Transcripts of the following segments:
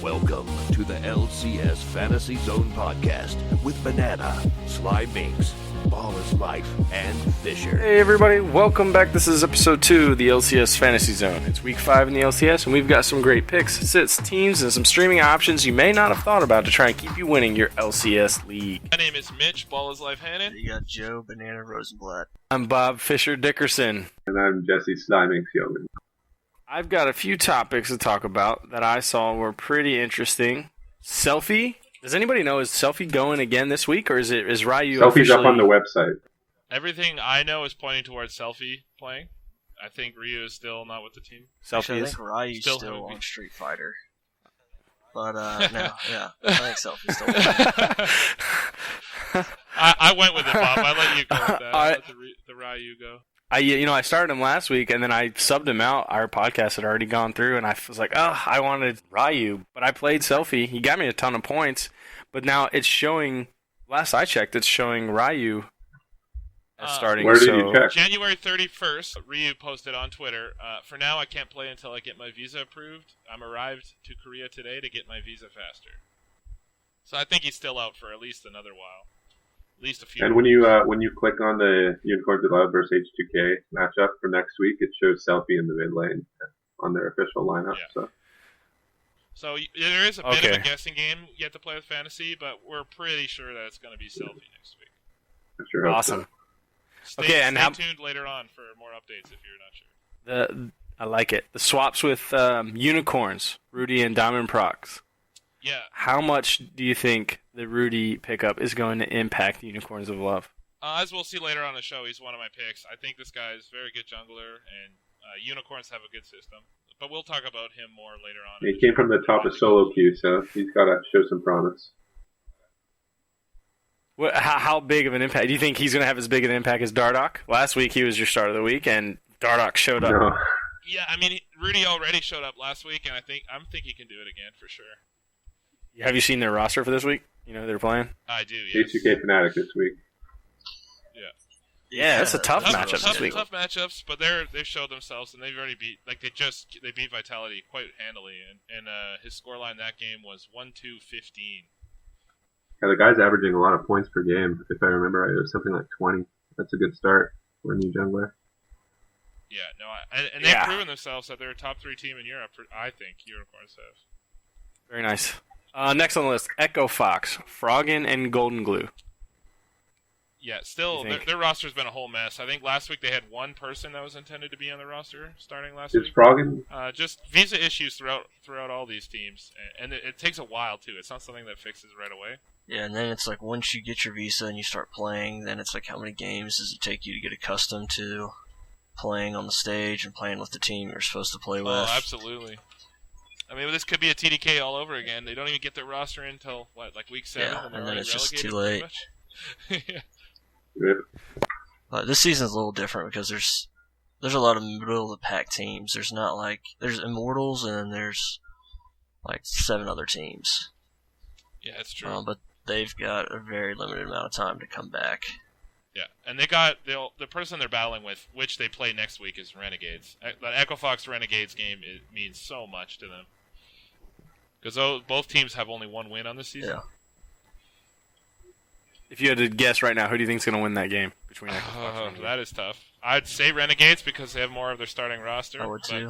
Welcome to the LCS Fantasy Zone podcast with Bbaannaannaa, Slymynx, Ballizlyfe, and Phisher. Hey everybody, welcome back. This is episode 2 of the LCS Fantasy Zone. It's week 5 in the LCS, and we've got some great picks, sits, teams, and some streaming options you may not have thought about to try and keep you winning your LCS league. My name is Mitch, Ballizlyfe Hannon. You got Joe, Banana Rosenblatt. I'm Bob Phisher Dickerson. And I'm Jesse Slymynx Yeoman. I've got a few topics to talk about that I saw were pretty interesting. Selfie? Does anybody know, is Selfie going again this week, or is Ryu Selfie's officially... up on the website. Everything I know is pointing towards Selfie playing. I think Ryu is still not with the team. Selfie I is? think Ryu's still on Street Fighter. But, no, yeah. I think Selfie's still I went with it, Bob. I let you go with that. I let the Ryu go. I started him last week, and then I subbed him out. Our podcast had already gone through, and I was like, I wanted Ryu. But I played Selfie. He got me a ton of points. But now it's showing, last I checked, it's showing Ryu as starting. Where did you check? January 31st, Ryu posted on Twitter, for now I can't play until I get my visa approved. I'm arrived to Korea today to get my visa faster. So I think he's still out for at least another while. At least a few. And when you click on the Unicorns of Love versus H2K matchup for next week, it shows Selfie in the mid lane on their official lineup. Yeah. So there is a bit of a guessing game yet to play with Fantasy, but we're pretty sure that it's going to be Selfie next week. I sure hope Awesome. so. Stay tuned later on for more updates if you're not sure. I like it. The swaps with Unicorns, Rudy and Diamond Procs. Yeah. How much do you think the Rudy pickup is going to impact the Unicorns of Love? As we'll see later on in the show, he's one of my picks. I think this guy is a very good jungler, and Unicorns have a good system. But we'll talk about him more later on. He came from the top of solo queue, so he's got to show some promise. How big of an impact? Do you think he's going to have as big an impact as Dardoch? Last week he was your start of the week, and Dardoch showed up. No. Yeah, I mean, Rudy already showed up last week, and I think he can do it again for sure. Have you seen their roster for this week? You know who they're playing? I do, yes. H2K Fnatic this week. Yeah, that's a tough matchup this week. Tough matchups, but they've showed themselves, and they've already beat they beat Vitality quite handily, and his scoreline that game was 1-2-15. Yeah, the guy's averaging a lot of points per game. If I remember right, it was something like 20. That's a good start for a new jungler. Yeah, no, and they've proven themselves that they're a top 3 team in Europe. I think Unicorns have. Very nice. Next on the list, Echo Fox, Froggen, and Golden Glue. Yeah, still, their roster's been a whole mess. I think last week they had one person that was intended to be on the roster starting last week. Is Froggen? Just visa issues throughout all these teams, and it takes a while too. It's not something that fixes right away. Yeah, and then it's like once you get your visa and you start playing, then it's like how many games does it take you to get accustomed to playing on the stage and playing with the team you're supposed to play with? Oh, absolutely. I mean, this could be a TDK all over again. They don't even get their roster in until, like week 7? Yeah, and then it's just too relegated, late. yeah. But this season's a little different because there's a lot of middle of the pack teams. There's Immortals and then there's like 7 other teams. Yeah, that's true. But they've got a very limited amount of time to come back. Yeah, and they got the person they're battling with, which they play next week, is Renegades. That Echo Fox Renegades game means so much to them because both teams have only one win on this season. Yeah. If you had to guess right now, who do you think is going to win that game between Echo Fox and Renegades? That is tough. I'd say Renegades because they have more of their starting roster. I would too.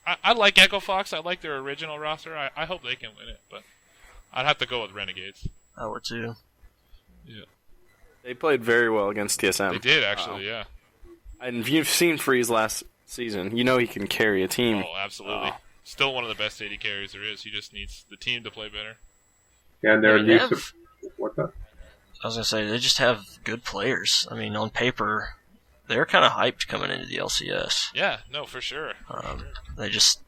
I like Echo Fox. I like their original roster. I hope they can win it, but I'd have to go with Renegades. I would too. Yeah. They played very well against TSM. They did, actually, yeah. And if you've seen Freeze last season, you know he can carry a team. Oh, absolutely. Still one of the best AD carries there is. He just needs the team to play better. Yeah, and they're what the? I was going to say, they just have good players. I mean, on paper, they're kind of hyped coming into the LCS. Yeah, no, for sure. They just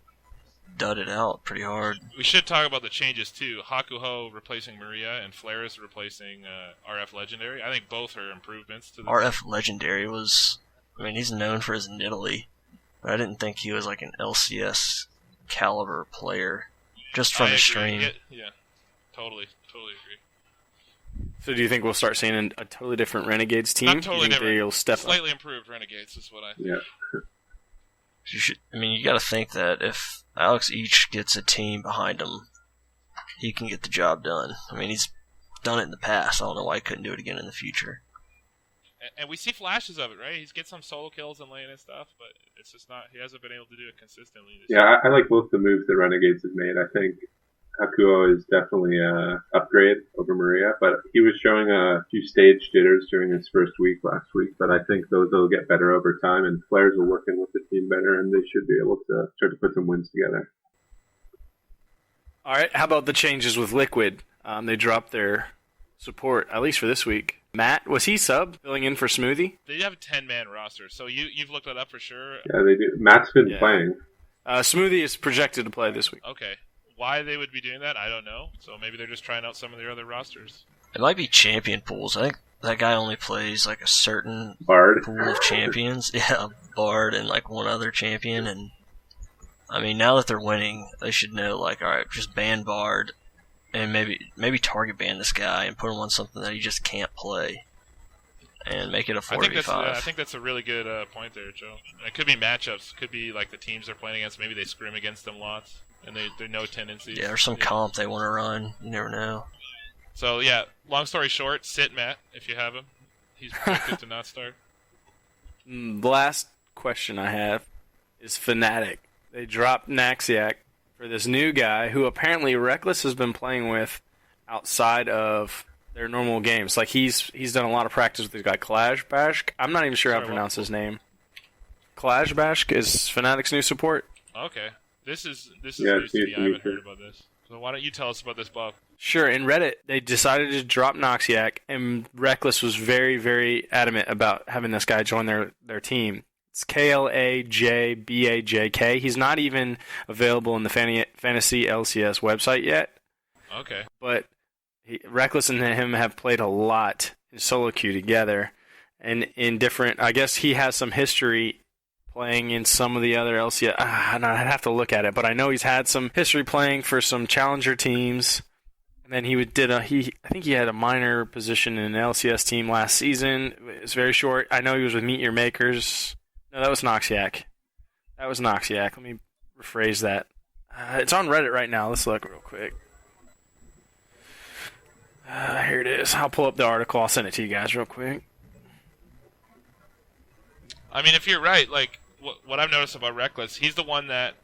dudded out pretty hard. We should talk about the changes, too. Hakuho replacing Maria and Flares replacing RF Legendary. I think both are improvements to the RF Legendary he's known for his Nidalee, but I didn't think he was like an LCS caliber player, just from the stream. Yeah, totally agree. So do you think we'll start seeing a totally different Renegades team? Not totally different. They'll step Slightly improved Renegades is what I think. Yeah. You got to think that if Alex Each gets a team behind him he can get the job done. I mean, he's done it in the past. I don't know why he couldn't do it again in the future. And we see flashes of it, right? He's get some solo kills and lane and stuff, but it's just not. He hasn't been able to do it consistently. Yeah, I like both the moves that Renegades have made. I think Hakuo is definitely an upgrade over Maria, but he was showing a few stage jitters during his first week last week, but I think those will get better over time, and players are working with the team better, and they should be able to start to put some wins together. All right, how about the changes with Liquid? They dropped their support, at least for this week. Matt, was he sub, filling in for Smoothie? They have a 10-man roster, so you've looked that up for sure? Yeah, they do. Matt's been playing. Smoothie is projected to play this week. Okay. Why they would be doing that, I don't know. So maybe they're just trying out some of their other rosters. It might be champion pools. I think that guy only plays like a certain Bard pool of champions. Yeah, Bard and like one other champion. And I mean, now that they're winning, they should know, like, all right, just ban Bard and maybe target ban this guy and put him on something that he just can't play and make it a 4v5. I think that's a really good point there, Joe. It could be matchups. It could be like the teams they're playing against. Maybe they scrim against them lots. And they know tendencies. Yeah, there's some comp they want to run. You never know. So, yeah, long story short, sit Matt if you have him. He's projected to not start. The last question I have is Fnatic. They dropped Naxiac for this new guy who apparently Reckless has been playing with outside of their normal games. Like, he's done a lot of practice with this guy, Klajbashk. I'm not even sure how to pronounce his name. Klajbashk is Fnatic's new support. Okay. This is news Yeah, to me. I haven't heard about this. So why don't you tell us about this, Bob? Sure. In Reddit, they decided to drop Naxiac, and Reckless was very, very adamant about having this guy join their team. It's Klajbajk. He's not even available in the Fantasy LCS website yet. Okay. But Reckless and him have played a lot in solo queue together, and in different. I guess he has some history playing in some of the other LCS. I'd have to look at it, but I know he's had some history playing for some challenger teams. And then I think he had a minor position in an LCS team last season. It's very short. I know he was with Meet Your Makers. No, that was Naxiac. Let me rephrase that. It's on Reddit right now. Let's look real quick. Here it is. I'll pull up the article. I'll send it to you guys real quick. I mean, if you're right, like, what I've noticed about Reckless, he's the one that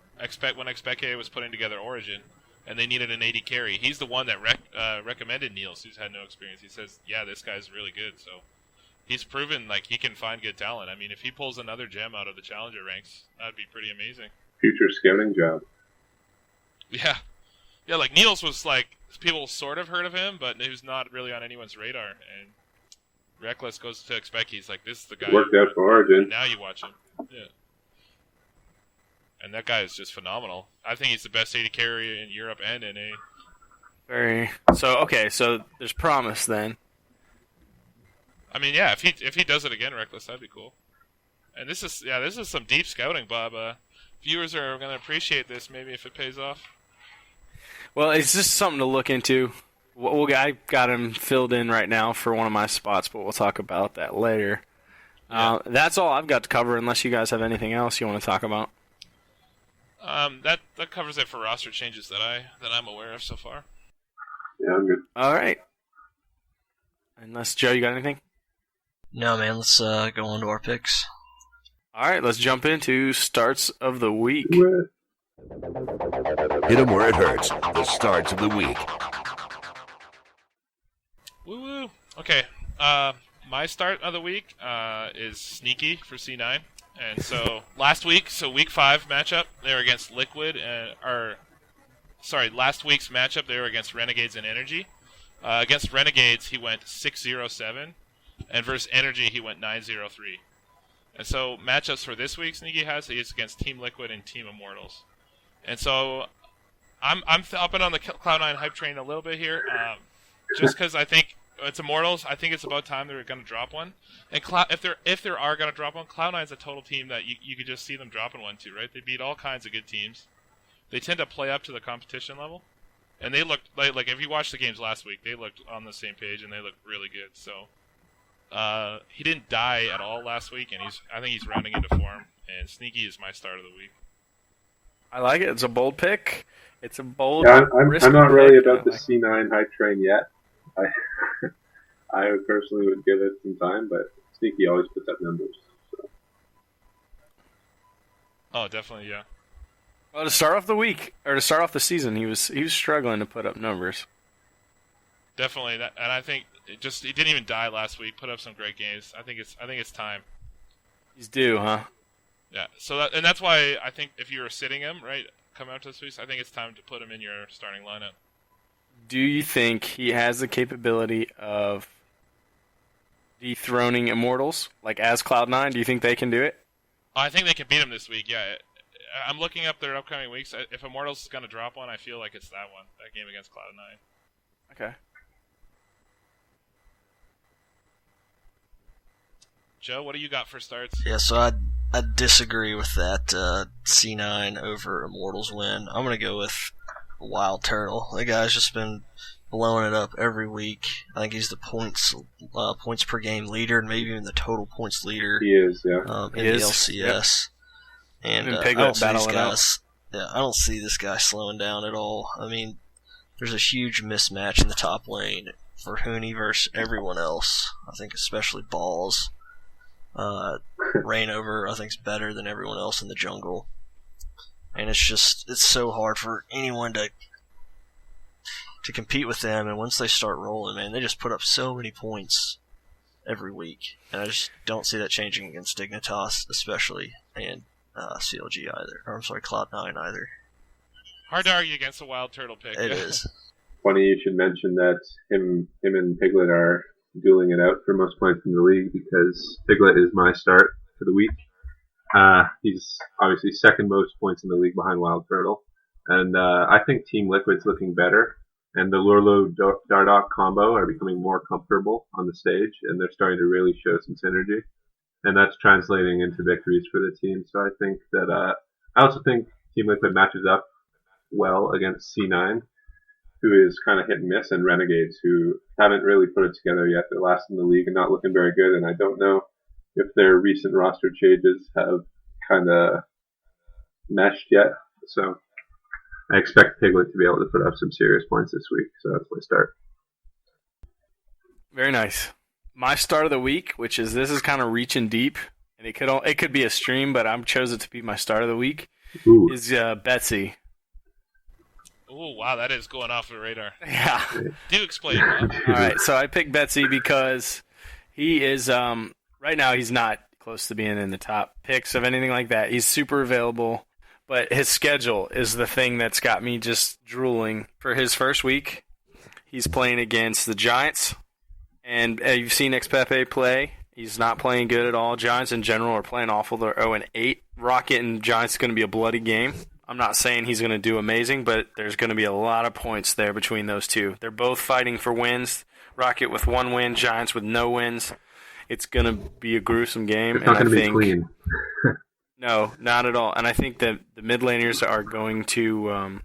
when Expecke was putting together Origin, and they needed an AD carry. He's the one that recommended Niels, who's had no experience. He says, yeah, this guy's really good. So he's proven like he can find good talent. I mean, if he pulls another gem out of the challenger ranks, that'd be pretty amazing. Future scouting job. Yeah. Yeah, like Niels was like, people sort of heard of him, but he was not really on anyone's radar. And Reckless goes to Expecke. He's like, this is the guy. Worked out for Origin. And now you watch him. Yeah. And that guy is just phenomenal. I think he's the best AD carry in Europe and NA. So there's promise then. I mean, yeah, if he does it again, Reckless, that'd be cool. And this is some deep scouting, Bob. Viewers are going to appreciate this, maybe if it pays off. Well, it's just something to look into. I got him filled in right now for one of my spots, but we'll talk about that later. Yeah. That's all I've got to cover, unless you guys have anything else you want to talk about. That covers it for roster changes that I'm aware of so far. Yeah, I'm good. All right. Unless Joe, you got anything? No, man. Let's go on to our picks. All right, let's jump into starts of the week. Hit 'em where it hurts. The starts of the week. Woo woo. Okay. My start of the week is Sneaky for C9. And so last week, week 5 matchup, they were against Liquid last week's matchup they were against Renegades and Energy. Against Renegades he went 6-0-7, and versus Energy he went 9-0-3. And so matchups for this week Sneaky has is against Team Liquid and Team Immortals. And so I'm hopping on the Cloud9 hype train a little bit here, just because I think it's Immortals. I think it's about time they're going to drop one. And if they are going to drop one, Cloud9's a total team that you could just see them dropping one too, right? They beat all kinds of good teams. They tend to play up to the competition level, and they looked like if you watched the games last week, they looked on the same page and they looked really good. So he didn't die at all last week, and I think he's rounding into form. And Sneaky is my start of the week. I like it. It's a bold pick. It's a bold. Yeah, I'm not really pick. about the C9 hype train yet. I I personally would give it some time, but Sneaky always puts up numbers. So. Oh, definitely, yeah. Well, to start off the week or to start off the season, he was struggling to put up numbers. Definitely, and I think he didn't even die last week. Put up some great games. I think it's time. He's due, huh? Yeah. So that's why I think if you were sitting him right coming out to this week, I think it's time to put him in your starting lineup. Do you think he has the capability of dethroning Immortals like as Cloud9? Do you think they can do it? I think they can beat him this week. Yeah. I'm looking up their upcoming weeks. If Immortals is going to drop one, I feel like it's that one, that game against Cloud9. Okay. Joe, what do you got for starts? Yeah, so I disagree with that C9 over Immortals win. I'm going to go with Wild Turtle. The guy's just been blowing it up every week. I think he's the points per game leader, and maybe even the total points leader. He is, yeah. In the LCS. Yep. And I don't see these guys. Yeah, I don't see this guy slowing down at all. I mean, there's a huge mismatch in the top lane for Huni versus everyone else. I think especially Balls. Rainover, I think, is better than everyone else in the jungle. And it's so hard for anyone to compete with them. And once they start rolling, man, they just put up so many points every week. And I just don't see that changing against Dignitas, especially, and CLG either. Or I'm sorry, Cloud9 either. Hard to argue against a Wild Turtle pick. It is. Funny you should mention that him and Piglet are dueling it out for most points in the league, because Piglet is my start for the week. He's obviously second most points in the league behind Wild Turtle. And I think Team Liquid's looking better. And the Lurlo Dardoch combo are becoming more comfortable on the stage, and they're starting to really show some synergy. And that's translating into victories for the team. So I think that I also think Team Liquid matches up well against C9, who is kind of hit and miss, and Renegades, who haven't really put it together yet. They're last in the league and not looking very good, and I don't know if their recent roster changes have kind of meshed yet. So I expect Piglet to be able to put up some serious points this week, so that's my start. Very nice. My start of the week, this is kind of reaching deep, and it could be a stream, but I'm chosen to be my start of the week. Ooh. Is Betsy. Oh, wow, that is going off the radar. Yeah. Do explain, Bob. All right, so I picked Betsy because he is, right now he's not close to being in the top picks of anything like that. He's super available, but his schedule is the thing that's got me just drooling. For his first week, he's playing against the Giants, and you've seen Xpepe play. He's not playing good at all. Giants in general are playing awful. They're 0-8. Rocket and Giants is going to be a bloody game. I'm not saying he's going to do amazing, but there's going to be a lot of points there between those two. They're both fighting for wins. Rocket with 1 win, Giants with no wins. It's going to be a gruesome game. It's not going to be clean. No, not at all. And I think that the mid laners are going to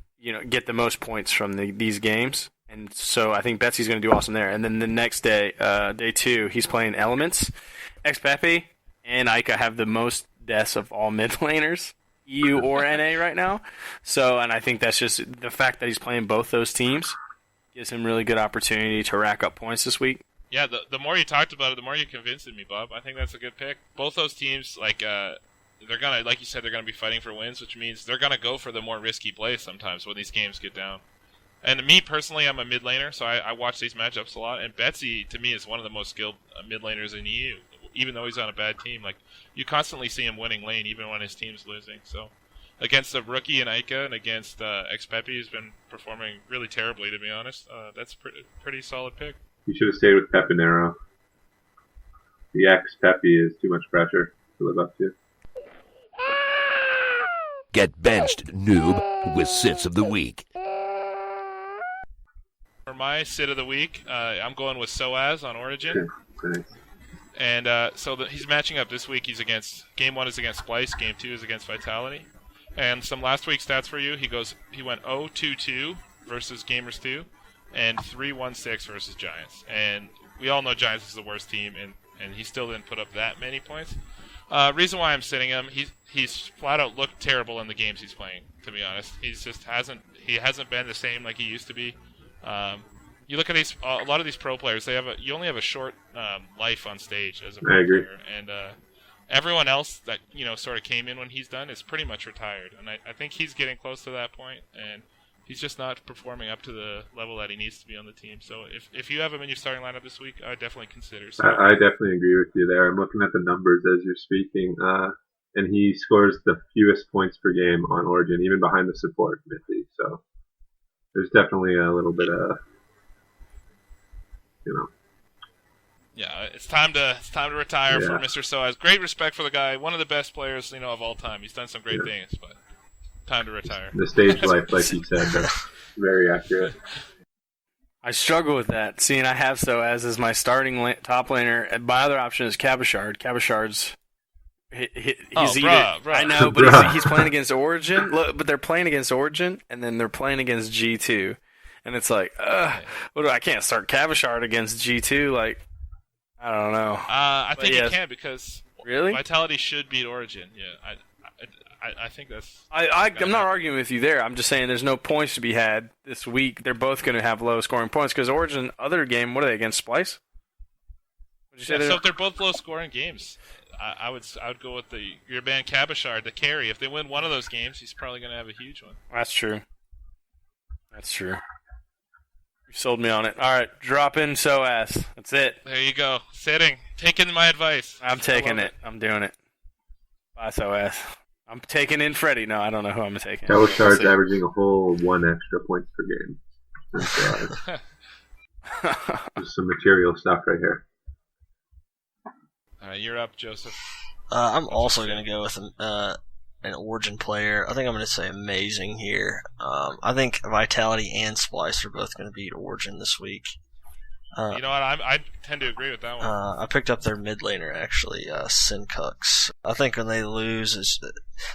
get the most points from these games. And so I think Betsy's going to do awesome there. And then the next day, day 2, he's playing Elements. Xpepe and Ica have the most deaths of all mid laners, EU or NA right now. So, and I think that's just the fact that he's playing both those teams gives him really good opportunity to rack up points this week. Yeah, the more you talked about it, the more you convinced me, Bob. I think that's a good pick. Both those teams, they're gonna, like you said, they're gonna be fighting for wins, which means they're gonna go for the more risky plays sometimes when these games get down. And me personally, I'm a mid laner, so I watch these matchups a lot. And Betsy, to me, is one of the most skilled mid laners in EU, even though he's on a bad team. Like, you constantly see him winning lane, even when his team's losing. So, against a rookie in Ica and against Xpepe, he's been performing really terribly, to be honest. That's pretty solid pick. You should have stayed with Pepinero. The ex-Pepe is too much pressure to live up to. Get benched, noob, with Sits of the Week. For my sit of the week, I'm going with Soaz on Origin. Nice. And he's matching up this week. He's against Game 1 is against Splice, Game 2 is against Vitality. And some last week's stats for you. He went 0-2-2 versus Gamers 2 and 3-1-6 versus Giants. And we all know Giants is the worst team, and he still didn't put up that many points. Reason why I'm sitting him, he's flat out looked terrible in the games he's playing. To be honest, he hasn't been the same like he used to be. You look at a lot of these pro players. You only have a short life on stage as a pro player, and everyone else that sort of came in when he's done is pretty much retired. And I think he's getting close to that point, and he's just not performing up to the level that he needs to be on the team. So if you have him in your starting lineup this week, I would definitely consider. I definitely agree with you there. I'm looking at the numbers as you're speaking, and he scores the fewest points per game on Origin, even behind the support Mithy. So there's definitely a little bit of, Yeah, it's time to retire for Mr. Soaz. Great respect for the guy, one of the best players of all time. He's done some great things, but time to retire. The stage life, like you said, that's very accurate. I struggle with that. Seeing I have Soaz as my starting top laner, and my other option is Cabashard. Cabashard's I know, but he's playing against Origin. Look, but they're playing against Origin, and then they're playing against G2, and it's like, I can't start Cabashard against G2. Like, I don't know. I think you can because really Vitality should beat Origin. Yeah, I think that's. I'm not arguing with you there. I'm just saying there's no points to be had this week. They're both going to have low scoring points because Origin other game. What are they against Splice? So if they're both low scoring games, I would go with your man Cabashard, the carry. If they win one of those games, he's probably going to have a huge one. That's true. You sold me on it. All right, drop in Soaz. That's it. There you go. Sitting. Taking my advice. I'm taking it. I'm doing it. Bye, Soaz. I'm taking in Freddy. No, I don't know who I'm taking. Cabashard's averaging a whole 1 extra points per game. There's some material stuff right here. All right, you're up, Joseph. I'm also going to go with an Origin player. I think I'm going to say Amazing here. I think Vitality and Splice are both going to beat Origin this week. You know what? I tend to agree with that one. I picked up their mid laner, actually, Syncux. I think when they lose,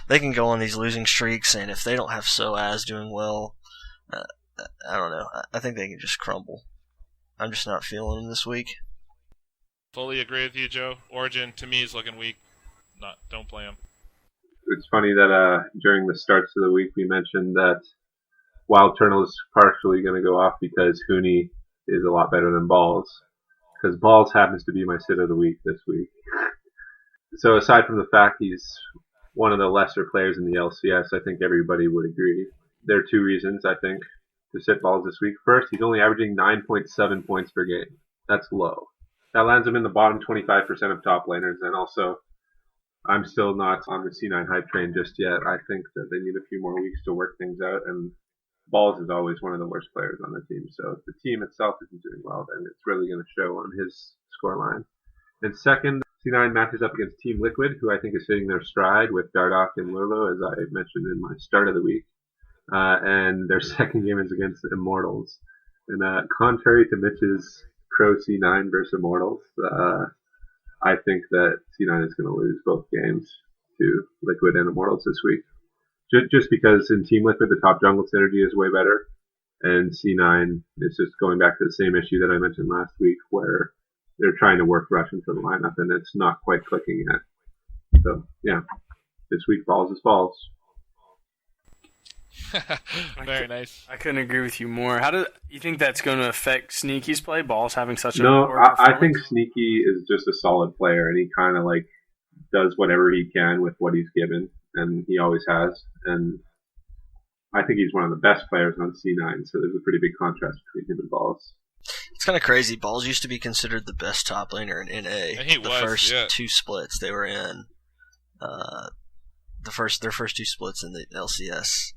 they can go on these losing streaks, and if they don't have Soaz doing well, I don't know. I think they can just crumble. I'm just not feeling them this week. Fully agree with you, Joe. Origin, to me, is looking weak. Don't play him. It's funny that during the starts of the week we mentioned that Wild Turtle is partially going to go off because Huni is a lot better than Balls. Because Balls happens to be my sit of the week this week. So aside from the fact he's one of the lesser players in the LCS, I think everybody would agree. There are 2 reasons, I think, to sit Balls this week. First, he's only averaging 9.7 points per game. That's low. That lands him in the bottom 25% of top laners, and also I'm still not on the C9 hype train just yet. I think that they need a few more weeks to work things out, and Balls is always one of the worst players on the team. So if the team itself isn't doing well, then it's really going to show on his scoreline. And second, C9 matches up against Team Liquid, who I think is hitting their stride with Dardoch and Lurlo, as I mentioned in my start of the week. And their second game is against Immortals. And contrary to Mitch's Pro C9 versus Immortals, I think that C9 is going to lose both games to Liquid and Immortals this week. Just because in Team Liquid, the top jungle synergy is way better, and C9 is just going back to the same issue that I mentioned last week, where they're trying to work Rush into the lineup, and it's not quite clicking yet. So, yeah, this week Balls is Balls. Very nice. I couldn't agree with you more. How do you think that's going to affect Sneaky's play? Balls having such a No, I think Sneaky is just a solid player, and he kind of like does whatever he can with what he's given, and he always has. And I think he's one of the best players on C9, so there's a pretty big contrast between him and Balls. It's kind of crazy. Balls used to be considered the best top laner in NA. And he was, first 2 splits they were in. Their first 2 splits in the LCS.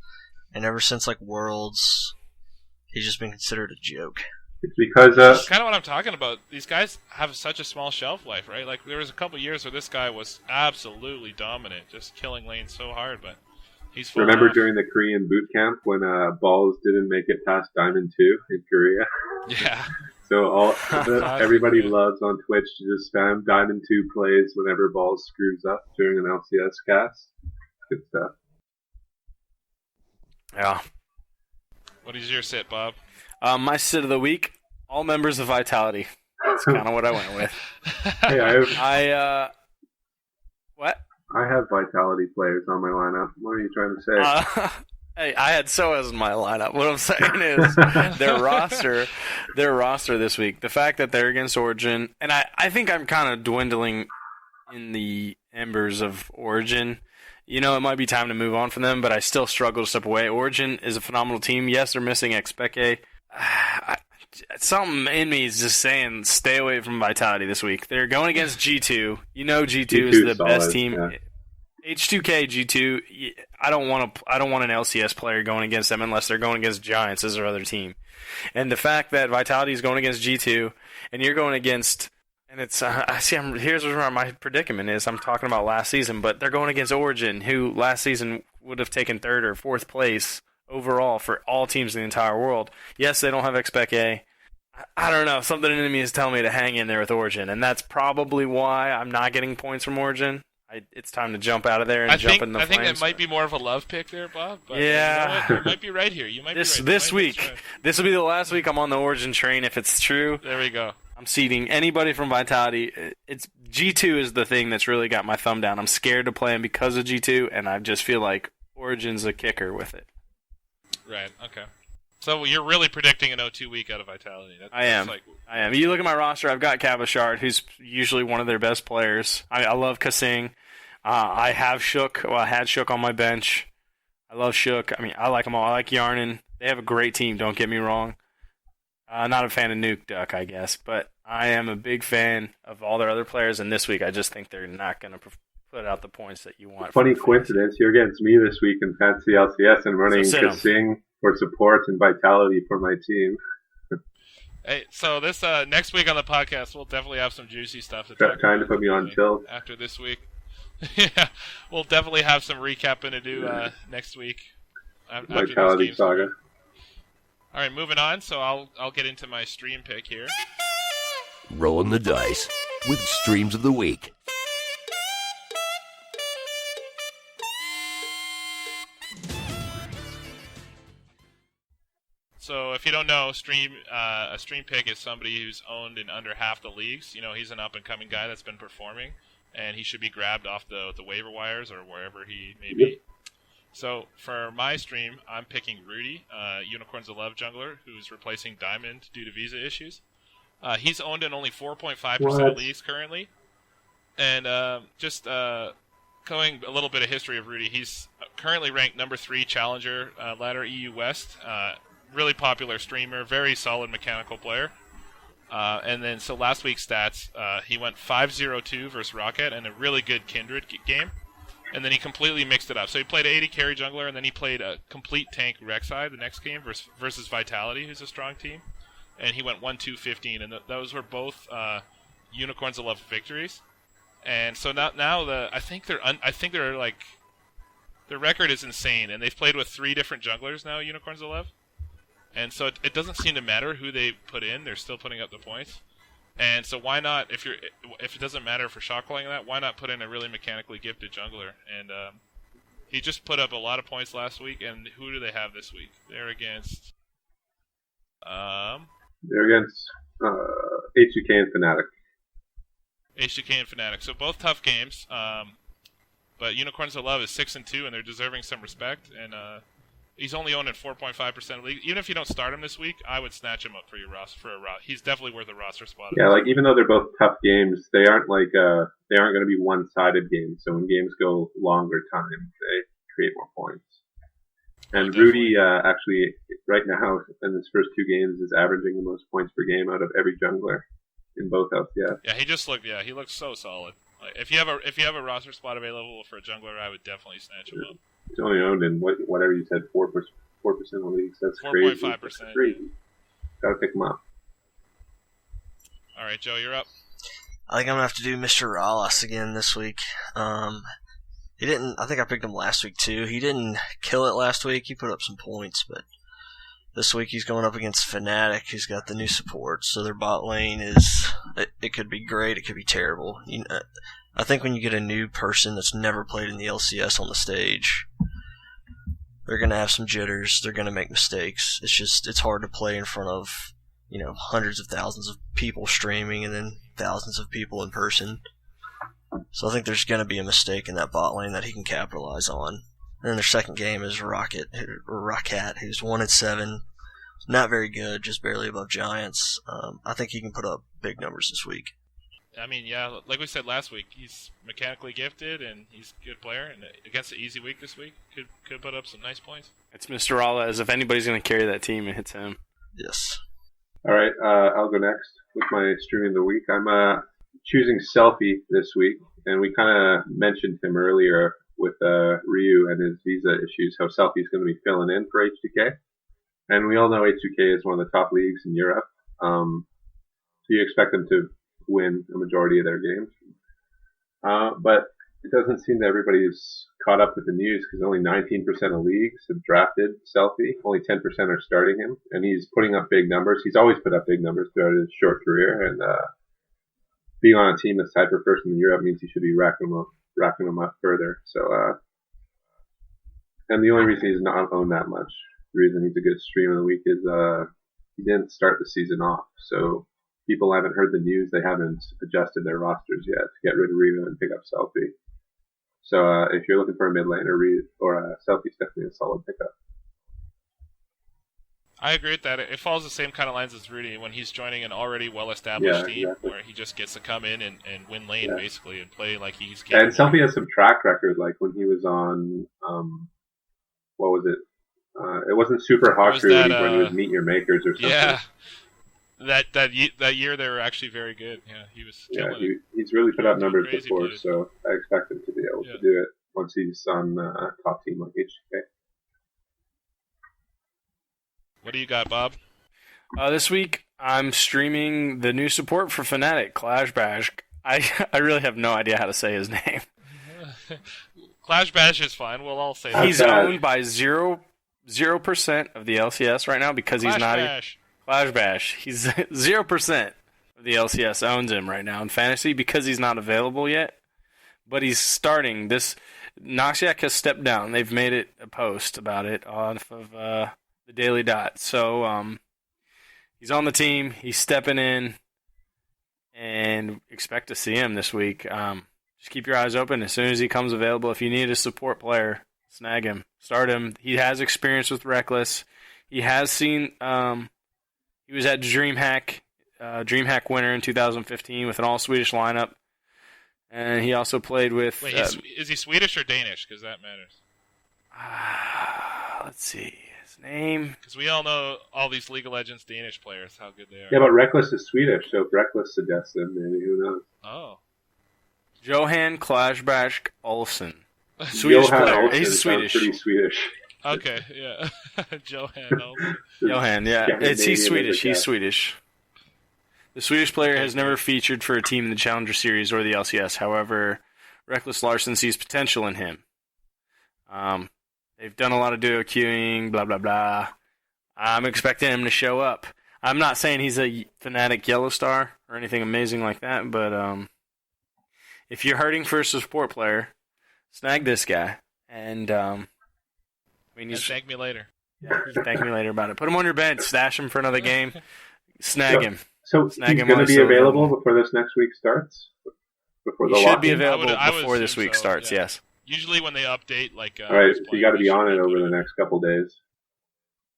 And ever since like Worlds, he's just been considered a joke. It's because that's kind of what I'm talking about. These guys have such a small shelf life, right? Like there was a couple years where this guy was absolutely dominant, just killing lanes so hard. But he's remember during the Korean boot camp when Balls didn't make it past Diamond 2 in Korea? Yeah. So everybody loves on Twitch to just spam Diamond 2 plays whenever Balls screws up during an LCS cast. Good stuff. Yeah. What is your sit, Bob? My sit of the week, all members of Vitality. That's kind of what I went with. Hey, What? I have Vitality players on my lineup. What are you trying to say? Hey, I had Soaz in my lineup. What I'm saying is their roster this week, the fact that they're against Origin, and I think I'm kind of dwindling in the embers of Origin. You know, it might be time to move on from them, but I still struggle to step away. Origin is a phenomenal team. Yes, they're missing Expeke. Something in me is just saying stay away from Vitality this week. They're going against G2. You know G2 is the best team. Yeah. H2K G2. I don't want an LCS player going against them unless they're going against Giants as their other team. And the fact that Vitality is going against G2 and you're going against, and it's here's where my predicament is. I'm talking about last season, but they're going against Origin, who last season would have taken 3rd or 4th place overall for all teams in the entire world. Yes, they don't have Expeke. I don't know. Something in me is telling me to hang in there with Origin, and that's probably why I'm not getting points from Origin. It's time to jump out of there and jump in the flames. I think that might be more of a love pick there, Bob. But yeah. You might be right here. You might be right. This week. This will be the last week I'm on the Origin train if it's true. There we go. I'm seeding anybody from Vitality. It's G2 is the thing that's really got my thumb down. I'm scared to play him because of G2, and I just feel like Origin's a kicker with it. Right, okay. So you're really predicting an 0-2 week out of Vitality. I am. You look at my roster, I've got Cabashard, who's usually one of their best players. I love Kasing. I have Shook. Well, I had Shook on my bench. I love Shook. I mean, I like them all. I like Yarnin. They have a great team, don't get me wrong. Not a fan of Nuke Duck, I guess, but I am a big fan of all their other players, and this week I just think they're not going to put out the points that you want. Funny coincidence, you're against me this week in Fantasy LCS and running Kasing for support and Vitality for my team. Hey, so this next week on the podcast, we'll definitely have some juicy stuff to talk about. Trying to put me on tilt. After this week. Yeah, we'll definitely have some recapping to do next week. Vitality Saga. All right, moving on. So I'll get into my stream pick here. Rolling the dice with streams of the week. So if you don't know, a stream pick is somebody who's owned in under half the leagues. You know, he's an up-and-coming guy that's been performing, and he should be grabbed off the waiver wires or wherever he may be. So for my stream, I'm picking Rudy, Unicorns of Love jungler, who's replacing Diamond due to visa issues. He's owned in only 4.5% of leagues currently. And just going a little bit of history of Rudy, he's currently ranked number 3 Challenger ladder EU West. Really popular streamer, very solid mechanical player. And then, so last week's stats, he went 5-0-2 versus Rocket in a really good Kindred game. And then he completely mixed it up. So he played 80 carry jungler, and then he played a complete tank Rek'Sai the next game versus Vitality, who's a strong team. And he went 1-2-15, and those were both Unicorns of Love victories. And so now I think they're like, their record is insane, and they've played with 3 different junglers now, Unicorns of Love. And so it doesn't seem to matter who they put in; they're still putting up the points. And so why not, if it doesn't matter for shot calling that, why not put in a really mechanically gifted jungler? And he just put up a lot of points last week. And who do they have this week? They're against H2K and Fnatic. H2K and Fnatic. So both tough games. But Unicorns of Love is 6-2, and they're deserving some respect. And he's only owned at 4.5% of league. Even if you don't start him this week, I would snatch him up for your roster. He's definitely worth a roster spot. Yeah, like even though they're both tough games, they aren't going to be one-sided games. So when games go longer time, they create more points. And Rudy actually right now in his first 2 games is averaging the most points per game out of every jungler in both LCS. Yeah, he looks so solid. Like, if you have a roster spot available for a jungler, I would definitely snatch him up. He's only owned in whatever you said, 4% of leagues. That's 4.5%. That's crazy. Gotta pick him up. All right, Joe, you're up. I think I'm gonna have to do Mr. Rallas again this week. He didn't. I think I picked him last week too. He didn't kill it last week. He put up some points, but this week he's going up against Fnatic, who's got the new support. So their bot lane is. It could be great. It could be terrible. I think when you get a new person that's never played in the LCS on the stage, they're going to have some jitters. They're going to make mistakes. It's hard to play in front of, hundreds of thousands of people streaming and then thousands of people in person. So I think there's going to be a mistake in that bot lane that he can capitalize on. And then their second game is Rocket, who's 1-7. Not very good, just barely above Giants. I think he can put up big numbers this week. I mean, yeah, like we said last week, he's mechanically gifted and he's a good player. And against an easy week this week, could put up some nice points. It's Mr. Rallas. If anybody's going to carry that team, it's him. Yes. All right, I'll go next with my stream of the week. I'm choosing Selfie this week, and we kind of mentioned him earlier with Ryu and his visa issues, how Selfie's going to be filling in for H2K. And we all know H2K is one of the top leagues in Europe, so you expect them to win a majority of their games. But it doesn't seem that everybody's caught up with the news because only 19% of leagues have drafted Selfie. Only 10% are starting him, and he's putting up big numbers. He's always put up big numbers throughout his short career, and being on a team that's tied for first in Europe means he should be racking them up further. So, and the only reason he's not owned that much, the reason he's a good stream of the week is he didn't start the season off. So people haven't heard the news. They haven't adjusted their rosters yet to get rid of Ryu and pick up Selfie. So if you're looking for a mid laner, Selfie's definitely a solid pickup. I agree with that. It follows the same kind of lines as Rudy when he's joining an already well-established team where he just gets to come in and win lane basically and play like he's capable. And Selfie has some track record, like when he was on, what was it? It wasn't Super Hawk when he was Meet Your Makers or something. Yeah. That year they were actually very good. Yeah, he was. He's really put up numbers before, so I expect him to be able to do it once he's on a top team like HK. What do you got, Bob? This week I'm streaming the new support for Fnatic, Clash Bash. I really have no idea how to say his name. Clash Bash is fine. We'll all say that. He's owned by 0% of the LCS right now because he's not. Clash Bash. He's 0% of the LCS owns him right now in fantasy because he's not available yet. But he's starting. This Noxiac has stepped down. They've made it a post about it off of the Daily Dot. So he's on the team. He's stepping in, and expect to see him this week. Just keep your eyes open. As soon as he comes available, if you need a support player, snag him, start him. He has experience with Reckless. He has seen. He was at DreamHack winner in 2015 with an all-Swedish lineup. And he also played with... Wait, is he Swedish or Danish? Because that matters. Let's see. His name... Because we all know all these League of Legends Danish players, how good they are. Yeah, but Reckless is Swedish, so if Reckless suggests him, maybe, who knows? Oh. Johan Clashbash Olsen. Swedish player. Olsen He's Swedish. Pretty Swedish. Okay, yeah. Johan, yeah. He's Swedish. He's Swedish. The Swedish player has never featured for a team in the Challenger Series or the LCS. However, Reckless Larson sees potential in him. They've done a lot of duo queuing, blah, blah, blah. I'm expecting him to show up. I'm not saying he's a Fnatic Yellow Star or anything amazing like that, but if you're hurting for a support player, snag this guy. And... thank me later. Yeah, you can thank me later about it. Put him on your bench. Stash him for another game. Snag him. So snag he's him going to be available before this next week starts? Before the he should be lock-in? available before this week starts, yes. Usually when they update, like... All right, so you got to be on it over the next couple days.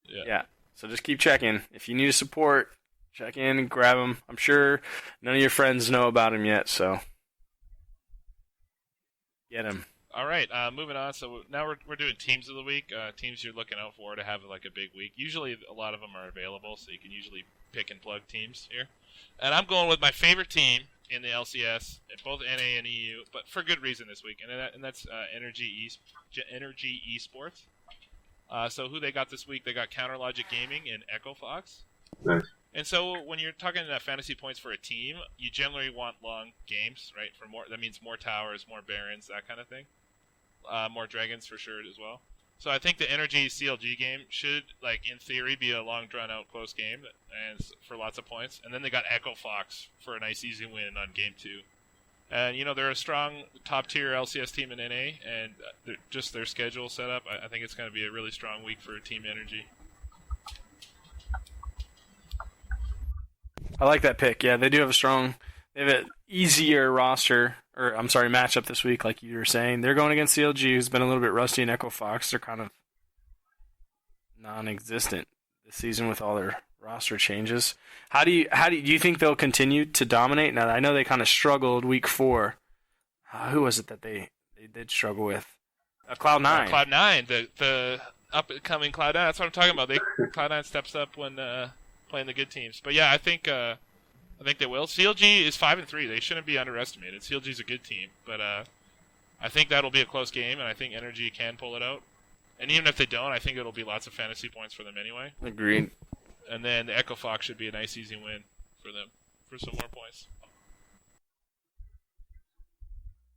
Yeah, so just keep checking. If you need support, check in and grab him. I'm sure none of your friends know about him yet, so get him. All right, moving on. So now we're doing teams of the week. Teams you're looking out for to have like a big week. Usually a lot of them are available, so you can usually pick and plug teams here. And I'm going with my favorite team in the LCS, at both NA and EU, but for good reason this week, and that's Energy Esports. So who they got this week? They got Counter Logic Gaming and Echo Fox. Nice. And so when you're talking fantasy points for a team, you generally want long games, right? That means more towers, more barons, that kind of thing. More dragons for sure as well. So I think the Energy CLG game should, like, in theory, be a long, drawn-out, close game and for lots of points. And then they got Echo Fox for a nice, easy win on Game 2. And, they're a strong top-tier LCS team in NA, and just their schedule set up, I think it's going to be a really strong week for Team Energy. I like that pick. Yeah, they do have they have an easier roster matchup this week, like you were saying. They're going against CLG, who's been a little bit rusty, and Echo Fox. They're kind of non-existent this season with all their roster changes. Do you think they'll continue to dominate? Now, I know they kind of struggled week 4. Who was it that they did struggle with? Cloud9. Cloud9, the up-and-coming Cloud9. That's what I'm talking about. Cloud9 steps up when playing the good teams. But yeah, I think they will. CLG is 5-3. They shouldn't be underestimated. CLG's a good team, but I think that'll be a close game, and I think Energy can pull it out. And even if they don't, I think it'll be lots of fantasy points for them anyway. Agreed. And then the Echo Fox should be a nice, easy win for them for some more points.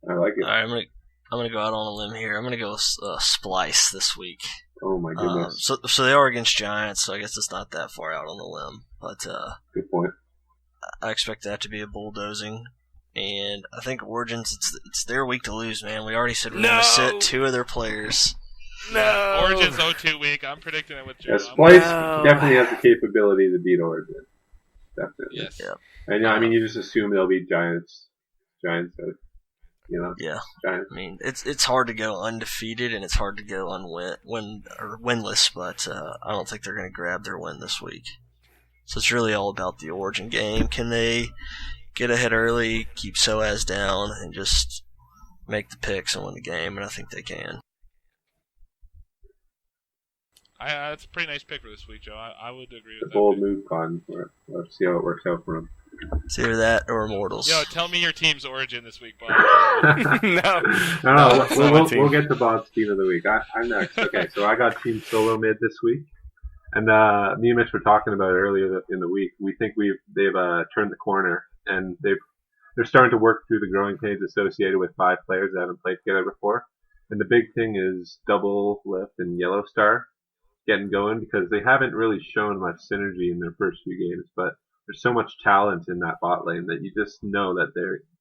I like it. All right, I'm gonna go out on a limb here. I'm gonna go with Splice this week. Oh my goodness. So they are against Giants, so I guess it's not that far out on the limb. But Good point. I expect that to be a bulldozing. And I think Origins, it's their week to lose, man. We already said we're going to sit 2 of their players. No. Origins 0-2 week. I'm predicting it with Joe. Yeah, Splice definitely has the capability to beat Origin. Definitely. Yes. Yeah. And I mean, you just assume they'll be Giants. Giants, Yeah. Giants. I mean, it's hard to go undefeated and it's hard to go winless, but I don't think they're going to grab their win this week. So it's really all about the Origin game. Can they get ahead early, keep SOAS down, and just make the picks and win the game? And I think they can. That's a pretty nice pick for this week, Joe. I would agree with The that. bold move, Con. Let's see how it works out for him. It's either that or Immortals. Yo, tell me your team's Origin this week, Bob. No, we'll get to Bob's team of the week. I'm next. Okay, so I got Team Solo Mid this week. And me and Mitch were talking about it earlier in the week. We think they've turned the corner, and they're starting to work through the growing pains associated with 5 players that haven't played together before. And the big thing is Double Lift and Yellow Star getting going, because they haven't really shown much synergy in their first few games, but there's so much talent in that bot lane that you just know that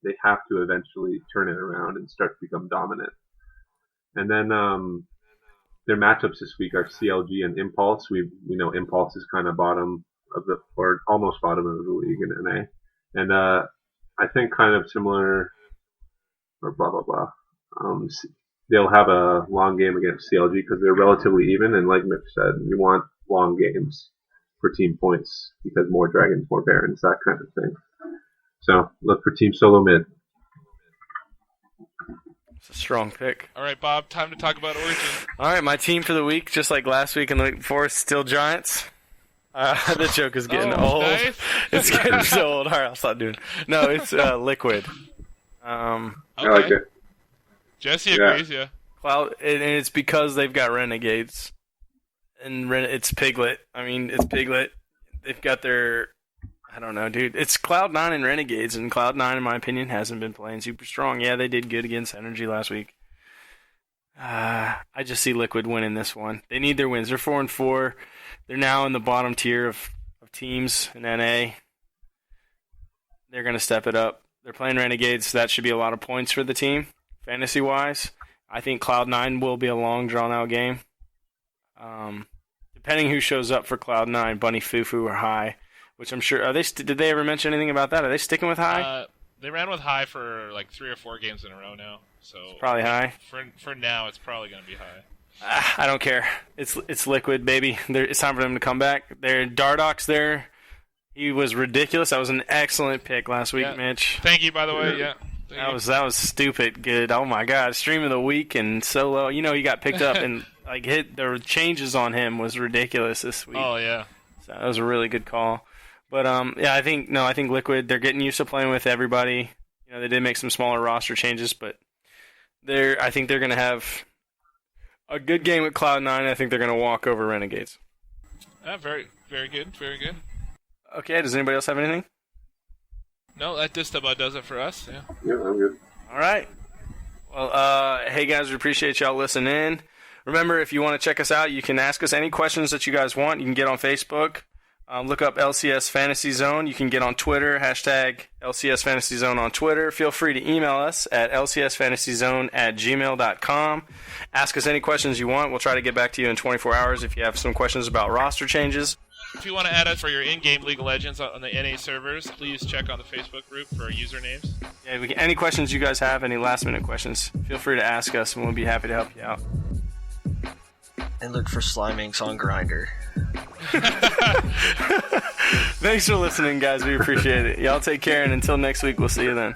they have to eventually turn it around and start to become dominant. And then their matchups this week are CLG and Impulse. We know Impulse is kind of bottom of or almost bottom of the league in NA, and I think kind of similar, or blah blah blah. They'll have a long game against CLG because they're relatively even, and like Mitch said, you want long games for team points because more dragons, more barons, that kind of thing. So look for Team Solo Mid. It's a strong pick. All right, Bob, time to talk about Origin. All right, my team for the week, just like last week and the week before, is still Giants. The joke is getting old. Nice. It's getting so old. All right, I'll stop doing it. No, it's Liquid. Okay. I like it. Jesse agrees, yeah. Cloud, and it's because they've got Renegades. And it's Piglet. I mean, it's Piglet. They've got their... I don't know, dude. It's Cloud9 and Renegades, and Cloud9, in my opinion, hasn't been playing super strong. Yeah, they did good against Energy last week. I just see Liquid winning this one. They need their wins. They're 4-4. They're now in the bottom tier of teams in NA. They're going to step it up. They're playing Renegades, so that should be a lot of points for the team, fantasy-wise. I think Cloud9 will be a long, drawn-out game. Depending who shows up for Cloud9, Bunny, Fufu, or High, which I'm sure... did they ever mention anything about that? Are they sticking with High? They ran with High for like 3 or 4 games in a row now. So it's probably High. For now, it's probably going to be High. I don't care. It's Liquid, baby. It's time for them to come back. Dardock's there. He was ridiculous. That was an excellent pick last week, Mitch. Thank you, by the way. Yeah. That was stupid good. Oh my God, stream of the week and solo. You know, he got picked up and the changes on him was ridiculous this week. Oh yeah. So that was a really good call. But I think Liquid, they're getting used to playing with everybody. You know, they did make some smaller roster changes, but I think they're going to have a good game with Cloud9. I think they're going to walk over Renegades. Very, very good. Very good. Okay, does anybody else have anything? No, that just about does it for us. Yeah. Yeah, I'm good. All right. Well, hey guys, we appreciate y'all listening. Remember, if you want to check us out, you can ask us any questions that you guys want. You can get on Facebook. Look up LCS Fantasy Zone. You can get on Twitter, hashtag LCS Fantasy Zone on Twitter. Feel free to email us at lcsfantasyzone@gmail.com. Ask us any questions you want. We'll try to get back to you in 24 hours if you have some questions about roster changes. If you want to add us for your in-game League of Legends on the NA servers, please check on the Facebook group for our usernames. Yeah, any questions you guys have, any last-minute questions, feel free to ask us, and we'll be happy to help you out. And look for Slymynx on Grindr. Thanks for listening, guys. We appreciate it. Y'all take care, and until next week, we'll see you then.